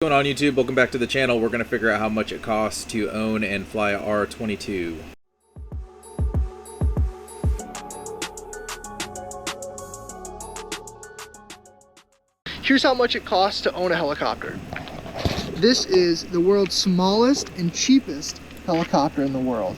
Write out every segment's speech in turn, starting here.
What's going on YouTube? Welcome back to the channel. We're going to figure out how much it costs to own and fly a R22. Here's how much it costs to own a helicopter. This is the world's smallest and cheapest helicopter in the world.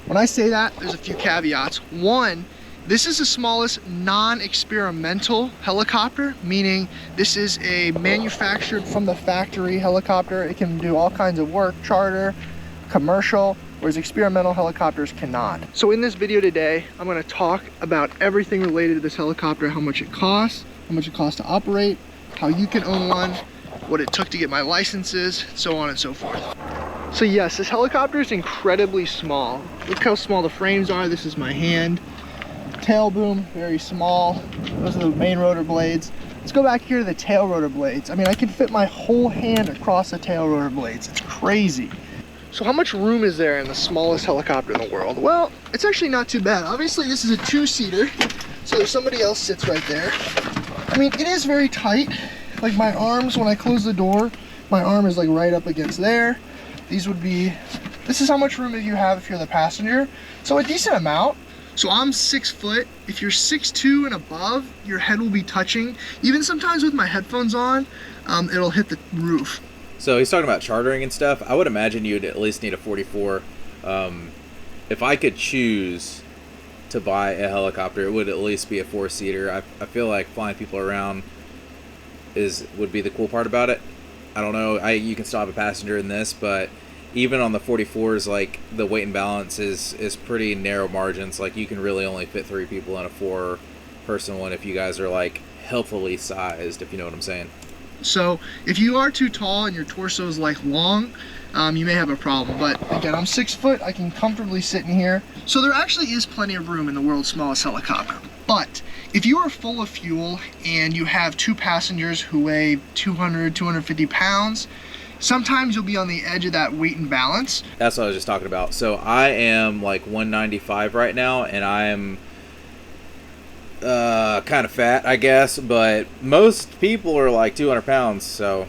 When I say that, there's a few caveats. One, this is the smallest non-experimental helicopter, meaning this is a manufactured from the factory helicopter. It can do all kinds of work, charter, commercial, whereas experimental helicopters cannot. So in this video today, I'm going to talk about everything related to this helicopter, how much it costs to operate, how you can own one, what it took to get my licenses, so on and so forth. So yes, this helicopter is incredibly small. Look how small the frames are. This is my hand. Tail boom, very small. Those are the main rotor blades. Let's go back here to the tail rotor blades. I mean, I can fit my whole hand across the tail rotor blades. It's crazy. So how much room is there in the smallest helicopter in the world? Well, it's actually not too bad. Obviously, this is a two-seater, so there's somebody else sits right there. I mean, it is very tight. Like my arms, when I close the door, my arm is like right up against there. These would be, this is how much room you have if you're the passenger. So a decent amount. So I'm 6 foot. If you're 6'2" and above, your head will be touching. Even sometimes with my headphones on, it'll hit the roof. So he's talking about chartering and stuff. I would imagine you'd at least need a 44. If I could choose to buy a helicopter, it would at least be a 4-seater. I feel like flying people around would be the cool part about it. I don't know. You can still have a passenger in this, but even on the 44s, like the weight and balance is pretty narrow margins. Like you can really only fit 3 people in a 4-person one if you guys are like healthily sized, if you know what I'm saying. So if you are too tall and your torso is like long, you may have a problem. But again, I'm 6 foot. I can comfortably sit in here. So there actually is plenty of room in the world's smallest helicopter. But if you are full of fuel and you have 2 passengers who weigh 200, 250 pounds, sometimes you'll be on the edge of that weight and balance. That's what I was just talking about. So I am like 195 right now, and I am kind of fat, I guess, but most people are like 200 pounds, so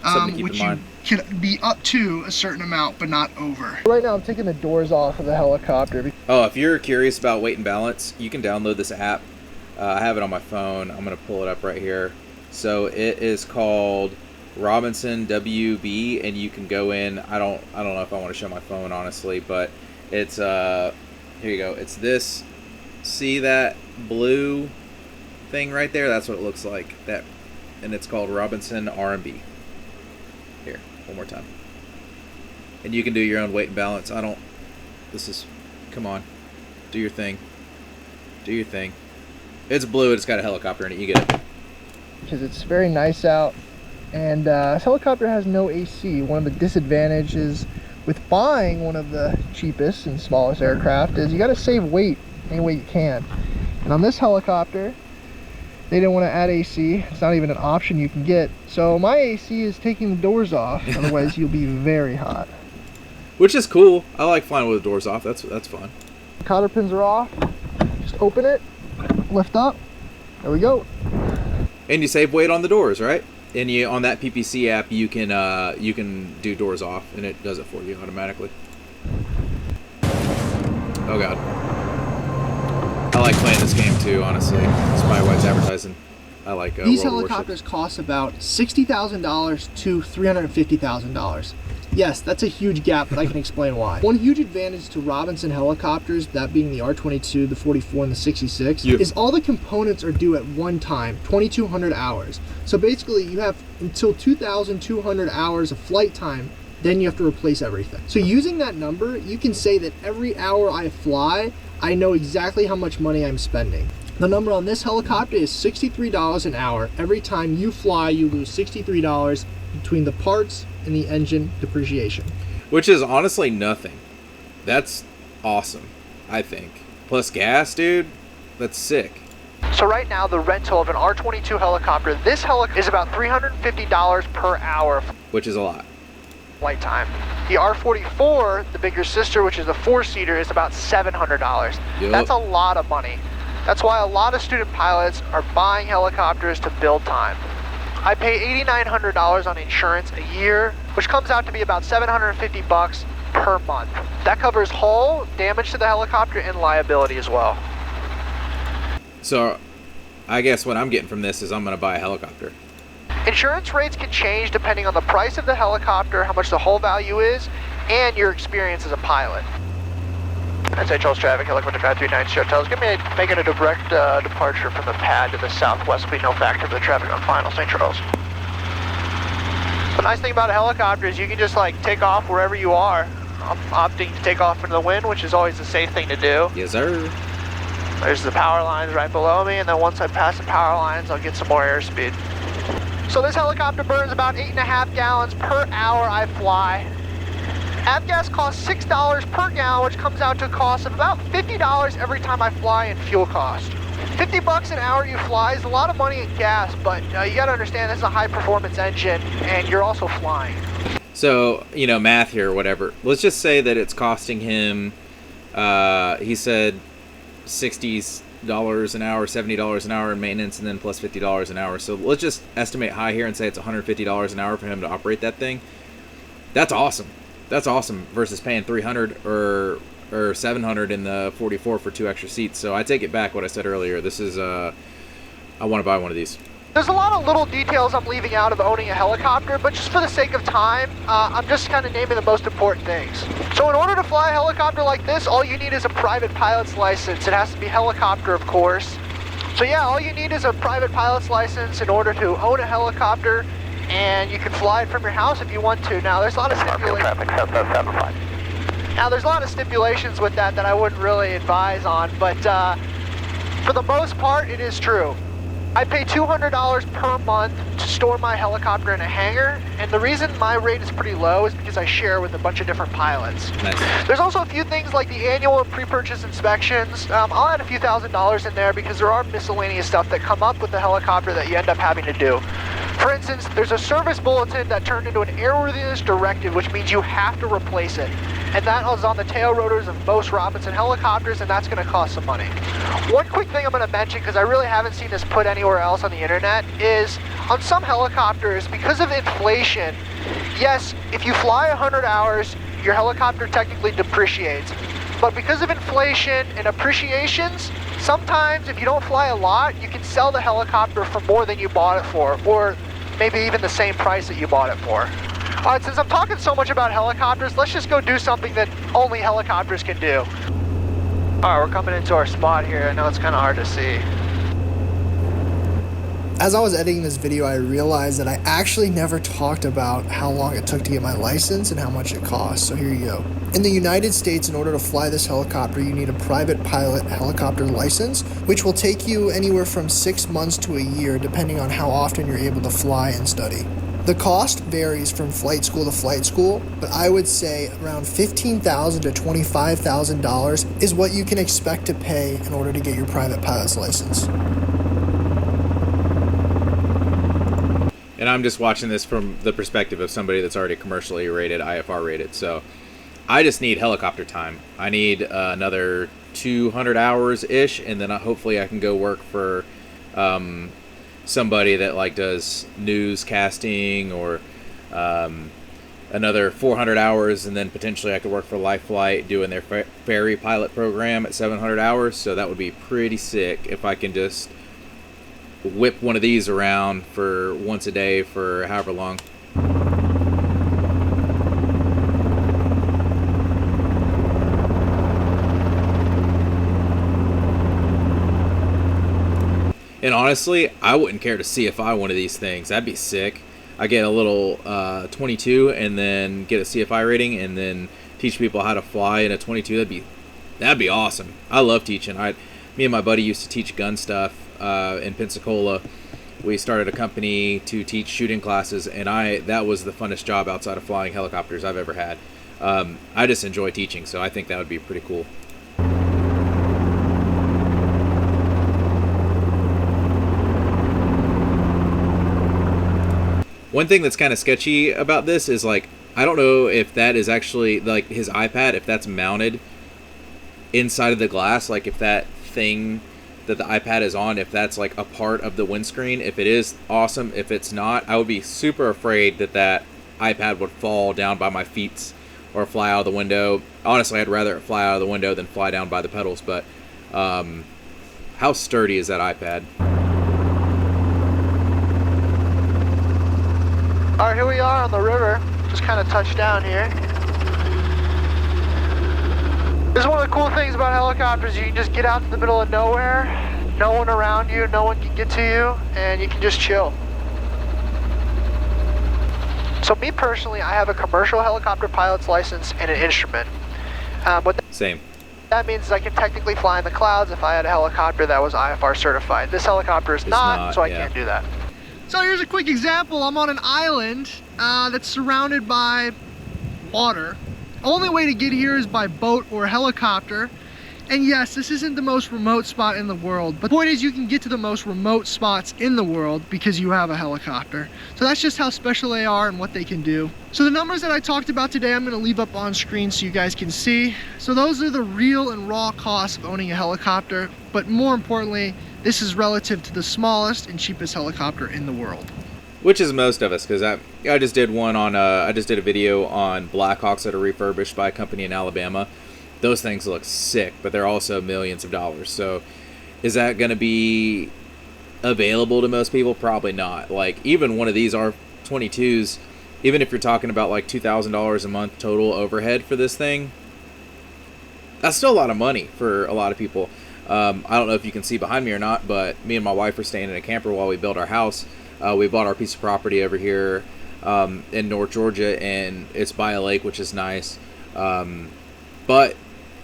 something to keep in mind. You can be up to a certain amount, but not over. Right now I'm taking the doors off of the helicopter. Oh, if you're curious about weight and balance, you can download this app. I have it on my phone. I'm going to pull it up right here. So it is called Robinson WB, and you can go in. I don't know if I want to show my phone honestly, but it's here you go. It's this. See that blue thing right there? That's what it looks like. That, and it's called Robinson R&B. Here, one more time. And you can do your own weight and balance. Come on, do your thing. Do your thing. It's blue. It's got a helicopter in it. You get it. Because it's very nice out. And this helicopter has no AC. One of the disadvantages with buying one of the cheapest and smallest aircraft is you got to save weight any way you can. And on this helicopter, they didn't want to add AC. It's not even an option you can get. So my AC is taking the doors off. Otherwise, you'll be very hot. Which is cool. I like flying with the doors off. That's fun. The cotter pins are off. Just open it, lift up. There we go. And you save weight on the doors, right? And you, on that PPC app, you can do doors off, and it does it for you automatically. Oh god, I like playing this game too. Honestly, it's probably why it's advertising. I like these World helicopters cost about $60,000 to $350,000. Yes, that's a huge gap, but I can explain why. One huge advantage to Robinson helicopters, that being the R22, the 44, and the 66, is all the components are due at one time, 2,200 hours. So basically, you have until 2,200 hours of flight time, then you have to replace everything. So using that number, you can say that every hour I fly, I know exactly how much money I'm spending. The number on this helicopter is $63 an hour. Every time you fly, you lose $63 between the parts and the engine depreciation. Which is honestly nothing. That's awesome, I think. Plus gas, dude, that's sick. So right now, the rental of an R22 helicopter, this helicopter is about $350 per hour. Which is a lot. Flight time. The R44, the bigger sister, which is the 4-seater, is about $700. Yep. That's a lot of money. That's why a lot of student pilots are buying helicopters to build time. I pay $8,900 on insurance a year, which comes out to be about $750 per month. That covers hull, damage to the helicopter, and liability as well. So I guess what I'm getting from this is I'm going to buy a helicopter. Insurance rates can change depending on the price of the helicopter, how much the hull value is, and your experience as a pilot. That's Charles traffic, helicopter 539 Sierra Tells. Give me making a direct departure from the pad to the southwest. Will be no factor for the traffic on final St. Charles. The nice thing about a helicopter is you can just like take off wherever you are. I'm opting to take off into the wind, which is always the safe thing to do. Yes, sir. There's the power lines right below me, and then once I pass the power lines, I'll get some more airspeed. So this helicopter burns about 8.5 gallons per hour I fly. Avgas costs $6 per gallon, which comes out to a cost of about $50 every time I fly in fuel cost. $50 an hour you fly is a lot of money in gas, but you gotta understand this is a high performance engine, and you're also flying. So, you know, math here or whatever. Let's just say that it's costing him, he said $60 an hour, $70 an hour in maintenance, and then plus $50 an hour. So let's just estimate high here and say it's $150 an hour for him to operate that thing. That's awesome. That's awesome versus paying $300 or $700 in the 44 for 2 extra seats. So I take it back what I said earlier. This is I want to buy one of these. There's a lot of little details I'm leaving out of owning a helicopter, but just for the sake of time, I'm just kind of naming the most important things. So in order to fly a helicopter like this, all you need is a private pilot's license. It has to be helicopter, of course. So yeah, all you need is a private pilot's license in order to own a helicopter, and you can fly it from your house if you want to. Now there's a lot of stipulations with that I wouldn't really advise on, but for the most part, it is true. I pay $200 per month to store my helicopter in a hangar, and the reason my rate is pretty low is because I share with a bunch of different pilots. Nice. There's also a few things like the annual and pre-purchase inspections. I'll add a few $1,000s in there because there are miscellaneous stuff that come up with the helicopter that you end up having to do. For instance, there's a service bulletin that turned into an airworthiness directive, which means you have to replace it. And that is on the tail rotors of most Robinson helicopters, and that's going to cost some money. One quick thing I'm going to mention, because I really haven't seen this put anywhere else on the internet, is on some helicopters, because of inflation, yes, if you fly 100 hours, your helicopter technically depreciates. But because of inflation and appreciations, sometimes if you don't fly a lot, you can sell the helicopter for more than you bought it for, or maybe even the same price that you bought it for. All right, since I'm talking so much about helicopters, let's just go do something that only helicopters can do. All right, we're coming into our spot here. I know it's kind of hard to see. As I was editing this video, I realized that I actually never talked about how long it took to get my license and how much it cost, so here you go. In the United States, in order to fly this helicopter, you need a private pilot helicopter license, which will take you anywhere from 6 months to a year, depending on how often you're able to fly and study. The cost varies from flight school to flight school, but I would say around $15,000 to $25,000 is what you can expect to pay in order to get your private pilot's license. And I'm just watching this from the perspective of somebody that's already commercially rated, IFR rated. So I just need helicopter time. I need another 200 hours-ish, and then hopefully I can go work for somebody that like does newscasting, or another 400 hours, and then potentially I could work for Life Flight doing their ferry pilot program at 700 hours. So that would be pretty sick if I can just whip one of these around for once a day for however long. And honestly, I wouldn't care to CFI one of these things. That'd be sick. I get a little 22 and then get a CFI rating and then teach people how to fly in a 22. That'd be awesome. I love teaching. Me and my buddy used to teach gun stuff in Pensacola. We started a company to teach shooting classes, and that was the funnest job outside of flying helicopters I've ever had. I just enjoy teaching, so I think that would be pretty cool. One thing that's kind of sketchy about this is, like, I don't know if that is actually, like, his iPad, if that's mounted inside of the glass, like if that thing that the iPad is on, if that's like a part of the windscreen. If it is, awesome. If it's not, I would be super afraid that that iPad would fall down by my feet or fly out of the window. Honestly, I'd rather it fly out of the window than fly down by the pedals, but how sturdy is that iPad? All right, here we are on the river. Just kind of touched down here. This is one of the cool things about helicopters. You can just get out to the middle of nowhere, no one around you, no one can get to you, and you can just chill. So me personally, I have a commercial helicopter pilot's license and an instrument. Same. That means I can technically fly in the clouds if I had a helicopter that was IFR certified. This helicopter is not, so I can't do that. So here's a quick example. I'm on an island that's surrounded by water. Only way to get here is by boat or helicopter. And yes, this isn't the most remote spot in the world, but the point is you can get to the most remote spots in the world because you have a helicopter. So that's just how special they are and what they can do. So the numbers that I talked about today, I'm gonna leave up on screen so you guys can see. So those are the real and raw costs of owning a helicopter, but more importantly, this is relative to the smallest and cheapest helicopter in the world. Which is most of us, because I just did one on I just did a video on Blackhawks that are refurbished by a company in Alabama. Those things look sick, but they're also millions of dollars. So is that going to be available to most people? Probably not. Like, even one of these R22s, even if you're talking about like $2,000 a month total overhead for this thing, that's still a lot of money for a lot of people. I don't know if you can see behind me or not, but me and my wife were staying in a camper while we built our house. We bought our piece of property over here in North Georgia, and it's by a lake, which is nice. But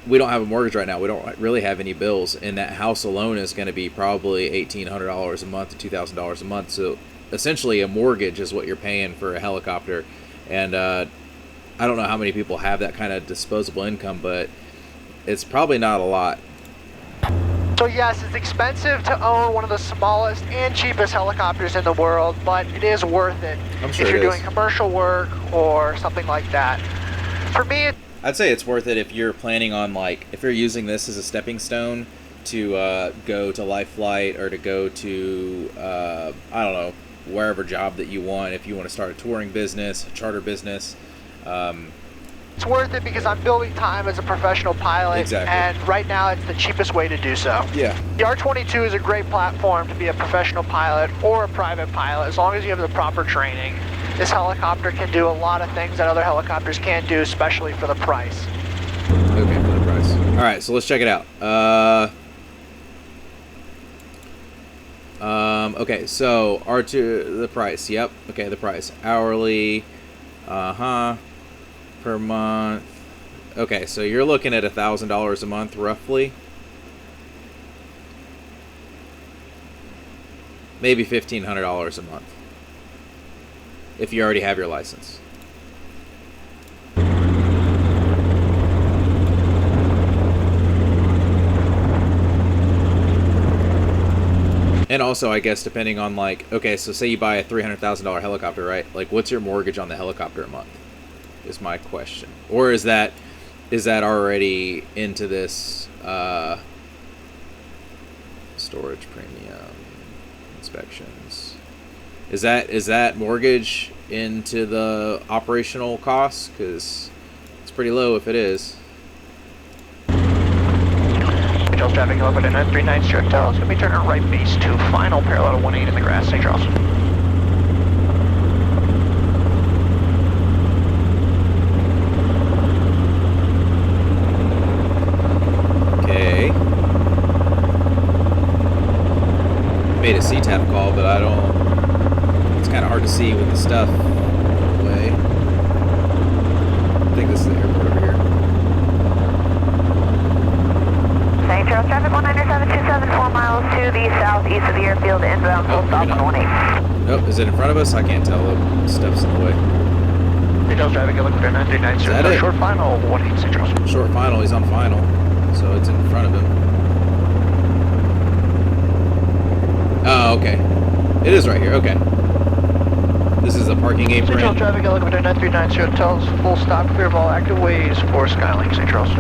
we don't have a mortgage right now. We don't really have any bills, and that house alone is going to be probably $1,800 a month to $2,000 a month. So essentially a mortgage is what you're paying for a helicopter. And I don't know how many people have that kind of disposable income, but it's probably not a lot. So yes, it's expensive to own one of the smallest and cheapest helicopters in the world, but it is worth it I'm sure if you're it is. doing commercial work or something like that. For me, I'd say it's worth it if you're planning on, like, if you're using this as a stepping stone to go to Life Flight or to go to, I don't know, wherever job that you want. If you want to start a touring business, a charter business. it's worth it because I'm building time as a professional pilot. Exactly. And right now it's the cheapest way to do so. Yeah. The R22 is a great platform to be a professional pilot or a private pilot as long as you have the proper training. This helicopter can do a lot of things that other helicopters can't do, especially for the price. Okay, for the price. All right, so let's check it out. Okay, so R2, the price. Yep. Okay, the price. Hourly. Per month. Okay, so you're looking at $1,000 a month, roughly. Maybe $1,500 a month, if you already have your license. And also, I guess, depending on, like, okay, so say you buy a $300,000 helicopter, right? Like, what's your mortgage on the helicopter a month? Is my question. Or is that already into this storage premium inspections? Is that mortgage into the operational costs? Because it's pretty low if it is. Charles traffic, Helicopter 939, Stuart Tells. Going to be turning right base to final, parallel to 18 in the grass, St. Charles. Okay. Made a CTAP call, but I don't... It's kind of hard to see with the stuff away. I think this is the airport over here. St. Charles traffic 19727, 4 miles to the southeast of the airfield, inbound, full stop on 18. Nope, is it in front of us? I can't tell. The stuff's in the way. St. Charles traffic, Helicopter 939, Is that it? short final, 18 St. Charles. Short final, he's on final, so it's in front of him. Oh, okay. It is right here, okay. This is a parking St. apron. Charles traffic, Helicopter 939, Stuart Tells, full stop, clear of all active ways for Skylink, St. Charles.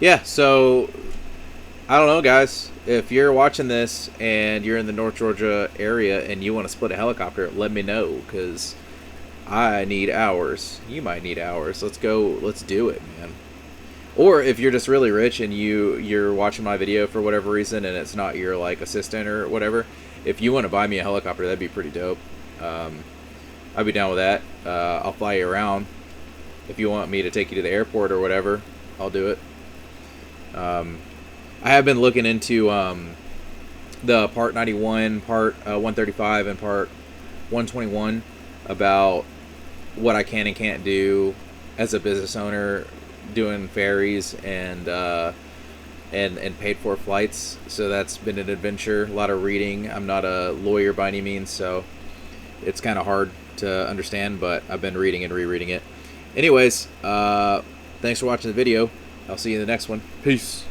yeah, so I don't know, guys. If you're watching this and you're in the North Georgia area and you want to split a helicopter, let me know, because I need hours. You might need hours. Let's go. Let's do it, man. Or if you're just really rich and you're watching my video for whatever reason and it's not your like assistant or whatever, if you want to buy me a helicopter, that'd be pretty dope. I'd be down with that. I'll fly you around. If you want me to take you to the airport or whatever, I'll do it. I have been looking into the Part 91, Part 135, and Part 121 about what I can and can't do as a business owner doing ferries and paid for flights. So that's been an adventure, a lot of reading. I'm not a lawyer by any means, so it's kind of hard to understand, but I've been reading and rereading it. Anyways, thanks for watching the video. I'll see you in the next one. Peace.